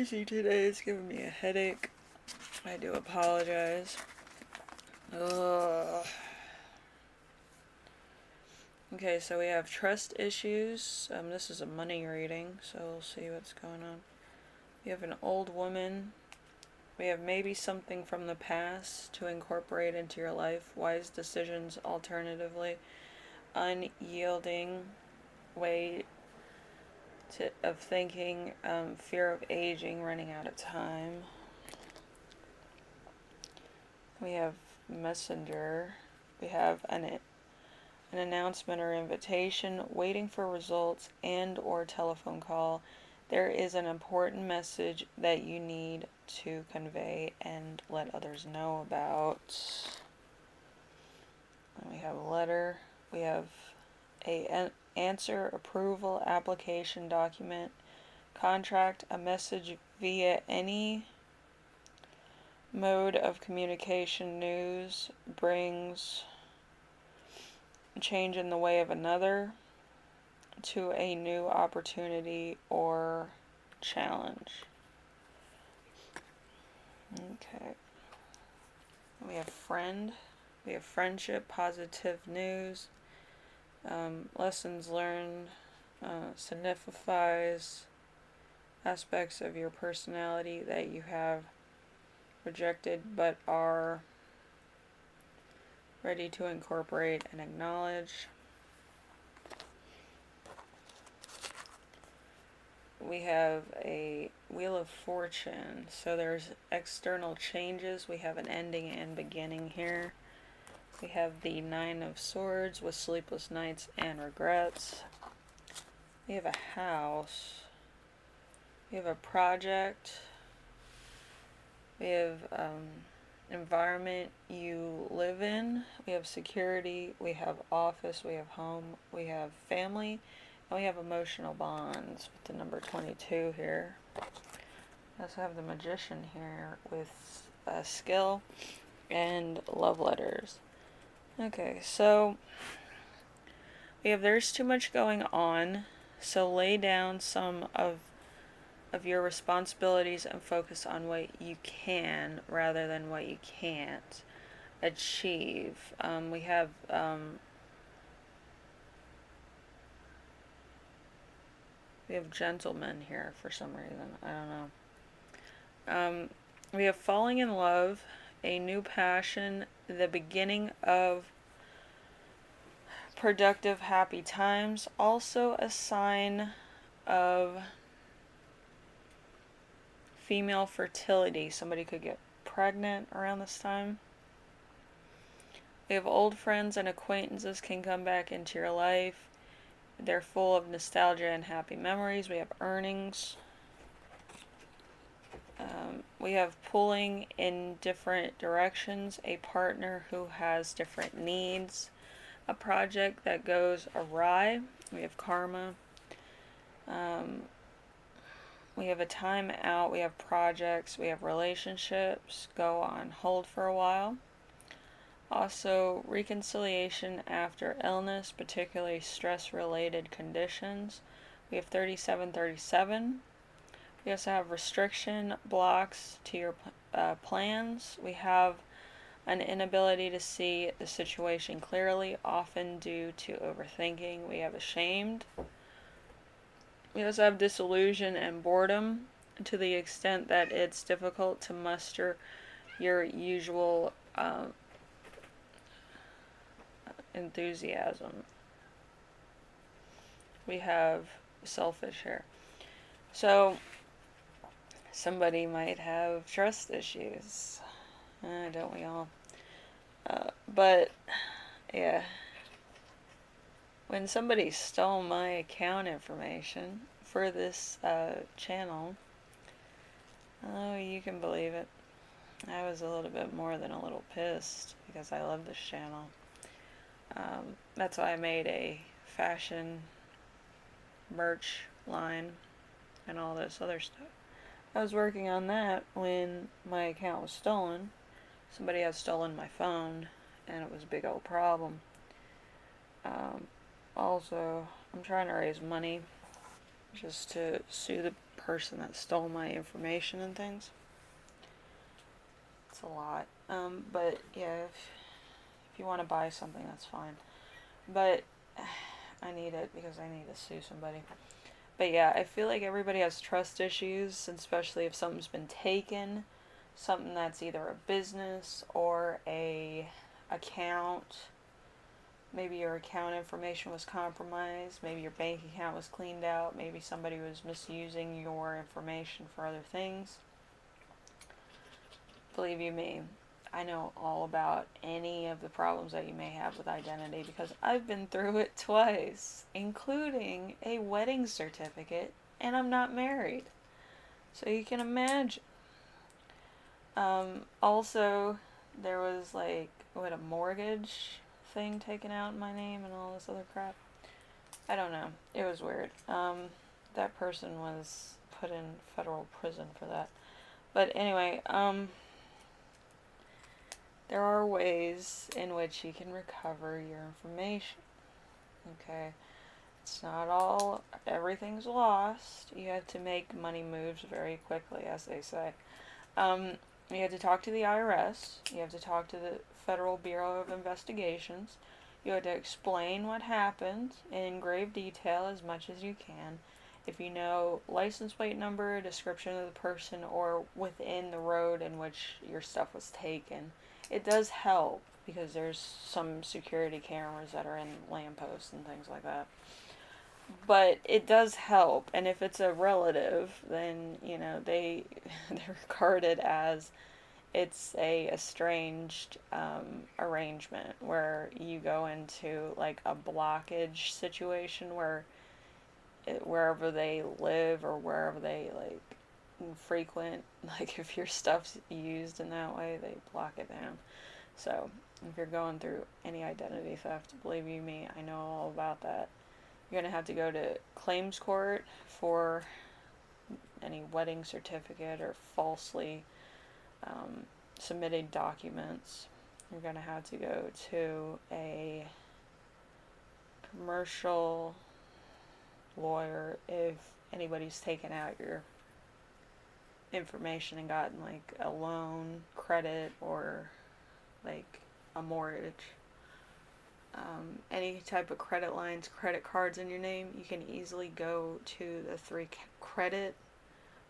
crazy today. It's giving me a headache. I do apologize. Ugh. Okay, so we have trust issues. This is a money reading, so we'll see what's going on. We have an old woman. We have maybe something from the past to incorporate into your life. Wise decisions, alternatively. Unyielding way of thinking. Fear of aging, running out of time. We have messenger. We have an announcement or invitation, waiting for results, and or telephone call. There is an important message that you need to convey and let others know about. And we have a letter. We have an answer, approval, application, document, contract, a message via any mode of communication. News brings change in the way of another to a new opportunity or challenge. Okay. We have friend. We have friendship, positive news, lessons learned, signifies aspects of your personality that you have rejected but are ready to incorporate and acknowledge. We have a Wheel of Fortune. So there's external changes. We have an ending and beginning here. We have the Nine of Swords with sleepless nights and regrets. We have a house. We have a project. We have environment you live in. We have security. We have office. We have home. We have family. And we have emotional bonds with the number 22 here. We also have the Magician here with skill and love letters. Okay, so we have there's too much going on, so lay down some of your responsibilities and focus on what you can rather than what you can't achieve. We have gentlemen here for some reason. I don't know. We have falling in love, a new passion, the beginning of productive, happy times. Also a sign of female fertility. Somebody could get pregnant around this time. We have old friends and acquaintances can come back into your life. They're full of nostalgia and happy memories. We have earnings. We have pulling in different directions, a partner who has different needs, a project that goes awry. We have karma. We have a time out. We have projects. We have relationships go on hold for a while. Also, reconciliation after illness, particularly stress-related conditions. We have 3737. We also have restriction blocks to your plans. We have an inability to see the situation clearly, often due to overthinking. We have ashamed. We also have disillusion and boredom to the extent that it's difficult to muster your usual enthusiasm. We have selfish here. So somebody might have trust issues. Don't we all? But yeah, when somebody stole my account information for this channel, oh, you can believe it, I was a little bit more than a little pissed because I love this channel. That's why I made a fashion merch line and all this other stuff. I was working on that when my account was stolen. Somebody had stolen my phone, and it was a big old problem. Also, I'm trying to raise money just to sue the person that stole my information and things. It's a lot. But yeah, if you want to buy something, that's fine. But I need it because I need to sue somebody. But yeah, I feel like everybody has trust issues, especially if something's been taken, something that's either a business or a account. Maybe your account information was compromised, maybe your bank account was cleaned out, maybe somebody was misusing your information for other things. Believe you me, I know all about any of the problems that you may have with identity because I've been through it twice, including a wedding certificate, and I'm not married. So you can imagine. Also, there was like, what, a mortgage thing taken out in my name and all this other crap. I don't know. It was weird. That person was put in federal prison for that. But anyway, there are ways in which you can recover your information. Okay? It's not all, everything's lost. You have to make money moves very quickly, as they say. You have to talk to the IRS. You have to talk to the Federal Bureau of Investigations. You have to explain what happened in grave detail as much as you can. If you know license plate number, description of the person, or within the road in which your stuff was taken, it does help because there's some security cameras that are in lampposts and things like that. But it does help, and if it's a relative, then they're regarded as it's a estranged arrangement where you go into like a blockage situation where wherever they live or wherever they like frequent, like if your stuff's used in that way, they block it down. So if you're going through any identity theft, believe you me, I know all about that. You're going to have to go to claims court for any wedding certificate or falsely submitted documents. You're going to have to go to a commercial lawyer if anybody's taken out your information and gotten like a loan, credit, or like a mortgage. Any type of credit lines, credit cards in your name, you can easily go to the 3 credit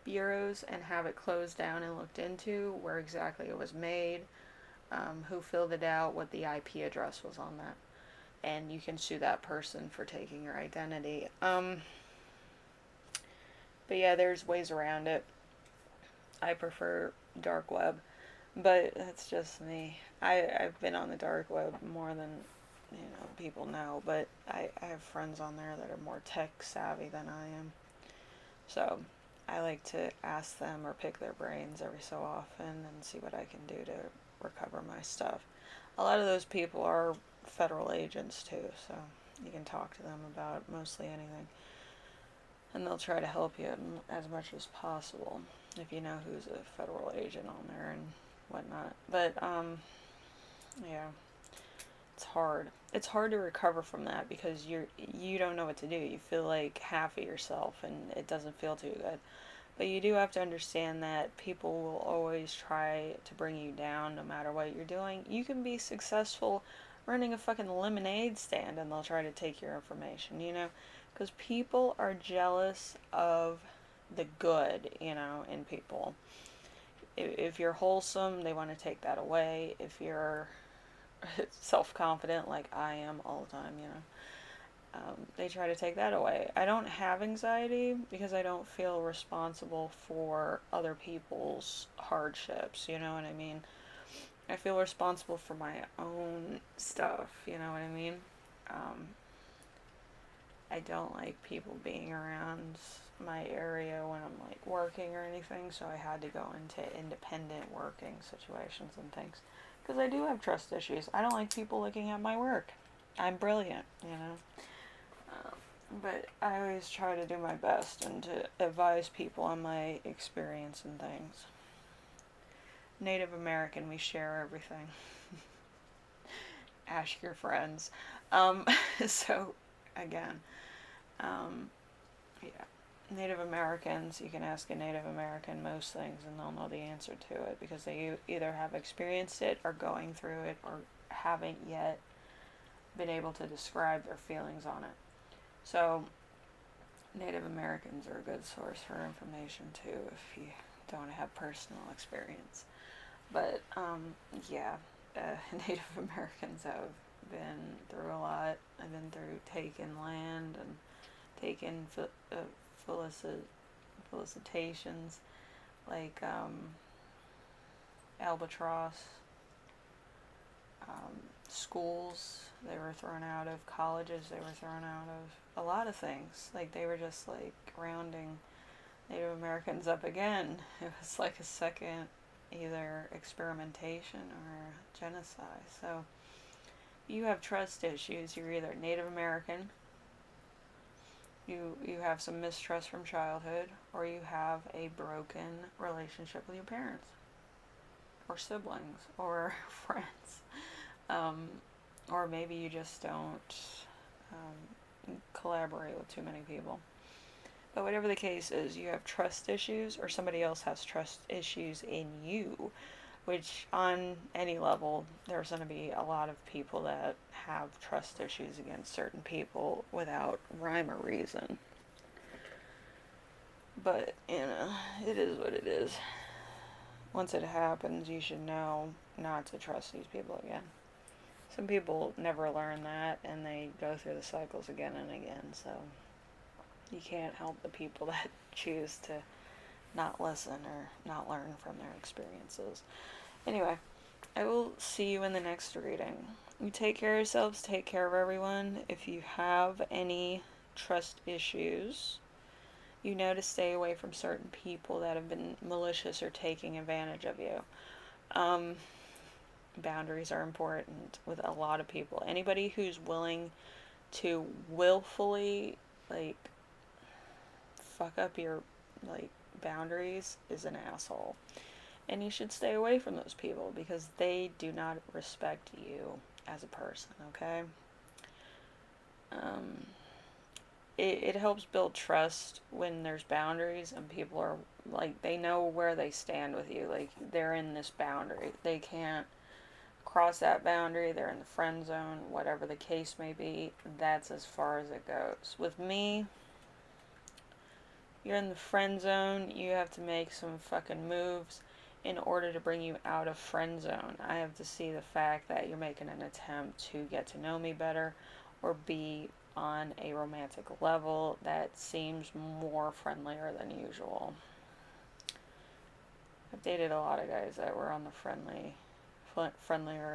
bureaus and have it closed down and looked into where exactly it was made, who filled it out, what the IP address was on that, and you can sue that person for taking your identity. But yeah, there's ways around it. I prefer dark web, but that's just me. I've been on the dark web more than people know, but I have friends on there that are more tech savvy than I am. So I like to ask them or pick their brains every so often and see what I can do to recover my stuff. A lot of those people are federal agents too, so you can talk to them about mostly anything. And they'll try to help you as much as possible if you know who's a federal agent on there and whatnot. But, yeah, it's hard. It's hard to recover from that because you don't know what to do. You feel like half of yourself and it doesn't feel too good. But you do have to understand that people will always try to bring you down no matter what you're doing. You can be successful running a fucking lemonade stand and they'll try to take your information, because people are jealous of the good, in people. If you're wholesome, they want to take that away. If you're self-confident like I am all the time, they try to take that away. I don't have anxiety because I don't feel responsible for other people's hardships, you know what I mean? I feel responsible for my own stuff, you know what I mean? I don't like people being around my area when I'm like working or anything, so I had to go into independent working situations and things. Because I do have trust issues. I don't like people looking at my work. I'm brilliant, but I always try to do my best and to advise people on my experience and things. Native American, we share everything. Ask your friends. So, again, yeah. Native Americans, you can ask a Native American most things and they'll know the answer to it because they either have experienced it or going through it or haven't yet been able to describe their feelings on it. So Native Americans are a good source for information too if you don't have personal experience. But yeah, Native Americans have been through a lot. I've been through taking land and taking felicitations like albatross, schools they were thrown out of, colleges they were thrown out of, a lot of things. Like they were just like rounding Native Americans up again. It was like a second either experimentation or genocide. So you have trust issues. You're either Native American, you have some mistrust from childhood, or you have a broken relationship with your parents, or siblings, or friends. Um, or maybe you just don't collaborate with too many people. But whatever the case is, you have trust issues, or somebody else has trust issues in you, which on any level, there's going to be a lot of people that have trust issues against certain people without rhyme or reason. But, it is what it is. Once it happens, you should know not to trust these people again. Some people never learn that, and they go through the cycles again and again, so you can't help the people that choose to not listen or not learn from their experiences. Anyway, I will see you in the next reading. You take care of yourselves, take care of everyone. If you have any trust issues, you know to stay away from certain people that have been malicious or taking advantage of you. Boundaries are important with a lot of people. Anybody who's willing to willfully, like, fuck up your, like, boundaries is an asshole. And you should stay away from those people because they do not respect you as a person, okay? It helps build trust when there's boundaries and people are, like, they know where they stand with you. Like, they're in this boundary. They can't cross that boundary. They're in the friend zone, whatever the case may be. That's as far as it goes. With me, you're in the friend zone. You have to make some fucking moves in order to bring you out of friend zone. I have to see the fact that you're making an attempt to get to know me better or be on a romantic level that seems more friendlier than usual. I've dated a lot of guys that were on the friendlier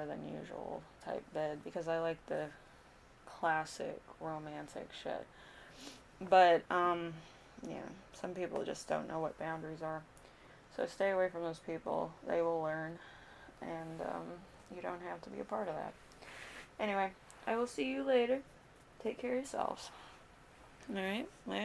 than usual type bed because I like the classic romantic shit. But yeah, some people just don't know what boundaries are. So stay away from those people. They will learn, and you don't have to be a part of that. Anyway, I will see you later. Take care of yourselves. Alright, later.